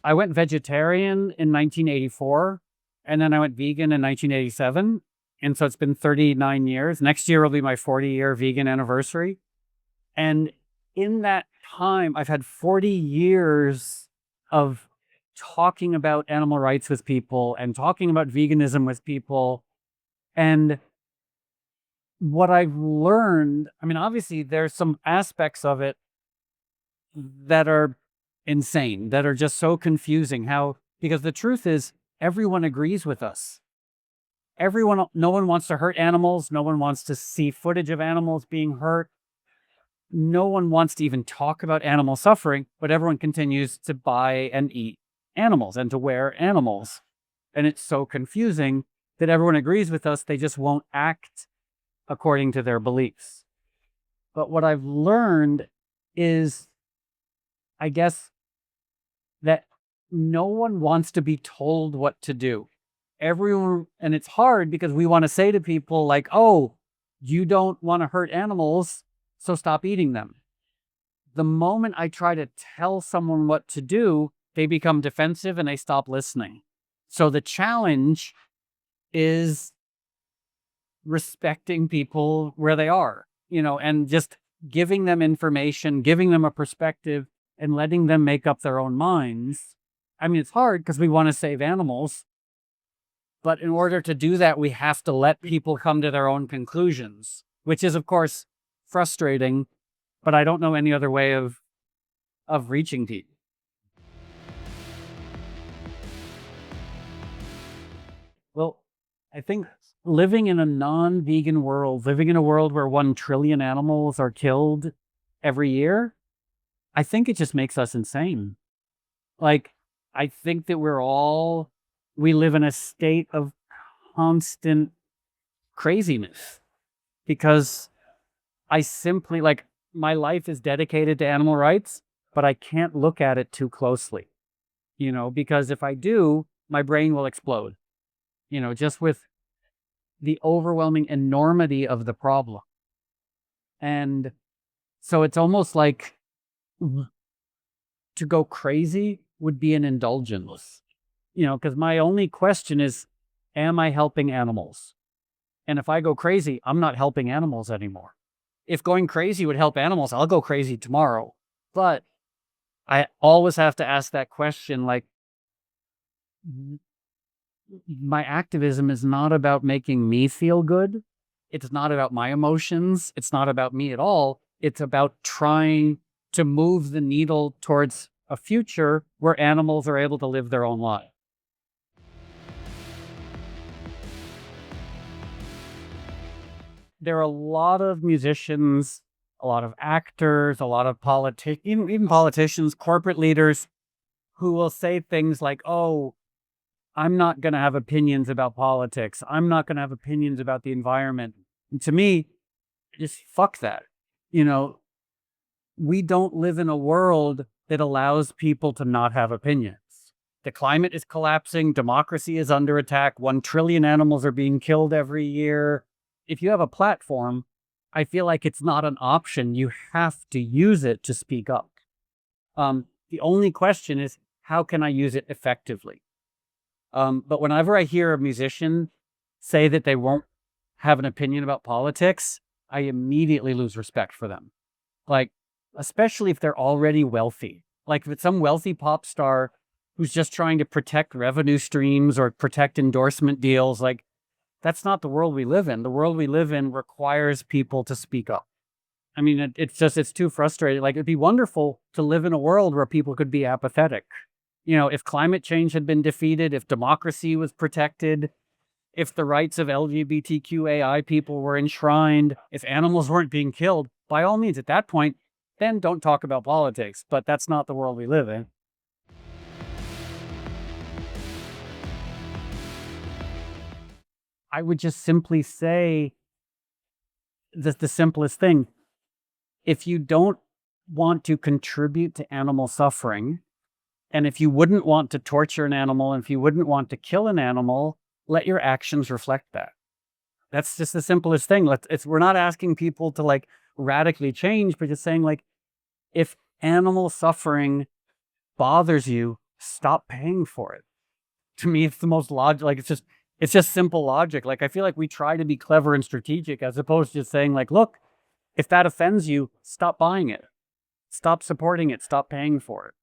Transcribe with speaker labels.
Speaker 1: I went vegetarian in 1984, and then I went vegan in 1987. And so it's been 39 years. Next year will be my 40-year vegan anniversary. And in that time, I've had 40 years of talking about animal rights with people and talking about veganism with people. And what I've learned, I mean, obviously there's some aspects of it that are insane, that are just so confusing. Because the truth is, everyone agrees with us. No one wants to hurt animals. No one wants to see footage of animals being hurt. No one wants to even talk about animal suffering, but everyone continues to buy and eat animals and to wear animals. And it's so confusing that everyone agrees with us. They just won't act according to their beliefs. But what I've learned is, I guess, that no one wants to be told what to do. Everyone, and it's hard because we want to say to people like, oh, you don't want to hurt animals, so stop eating them. The moment I try to tell someone what to do, they become defensive and they stop listening. So the challenge is respecting people where they are, and just giving them information, giving them a perspective, and letting them make up their own minds. I mean, it's hard because we want to save animals. But in order to do that, we have to let people come to their own conclusions, which is, of course, frustrating, but I don't know any other way of reaching people. Well, I think living in a non-vegan world, living in a world where 1 trillion animals are killed every year, I think it just makes us insane. Like, I think that we live in a state of constant craziness because I simply, my life is dedicated to animal rights, but I can't look at it too closely, because if I do, my brain will explode, just with the overwhelming enormity of the problem. And so it's almost like to go crazy would be an indulgence. Because my only question is, am I helping animals? And if I go crazy, I'm not helping animals anymore. If going crazy would help animals, I'll go crazy tomorrow. But I always have to ask that question, my activism is not about making me feel good. It's not about my emotions. It's not about me at all. It's about trying to move the needle towards a future where animals are able to live their own lives. There are a lot of musicians, a lot of actors, a lot of even politicians, corporate leaders who will say things like, oh, I'm not going to have opinions about politics. I'm not going to have opinions about the environment. And to me, just fuck that. We don't live in a world that allows people to not have opinions. The climate is collapsing. Democracy is under attack. 1 trillion animals are being killed every year. If you have a platform, I feel like it's not an option. You have to use it to speak up. The only question is, how can I use it effectively? But whenever I hear a musician say that they won't have an opinion about politics, I immediately lose respect for them. Especially if they're already wealthy. If it's some wealthy pop star who's just trying to protect revenue streams or protect endorsement deals, that's not the world we live in. The world we live in requires people to speak up. I mean, it's too frustrating. It'd be wonderful to live in a world where people could be apathetic. If climate change had been defeated, if democracy was protected, if the rights of LGBTQAI people were enshrined, if animals weren't being killed, by all means, at that point, then don't talk about politics. But that's not the world we live in. I would just simply say the simplest thing. If you don't want to contribute to animal suffering, and if you wouldn't want to torture an animal, and if you wouldn't want to kill an animal, let your actions reflect that. That's just the simplest thing. We're not asking people to radically change, but just saying if animal suffering bothers you, stop paying for it. To me, it's the most logical. Like, it's just simple logic. Like, I feel like we try to be clever and strategic as opposed to just saying like, look, if that offends you, stop buying it. Stop supporting it. Stop paying for it.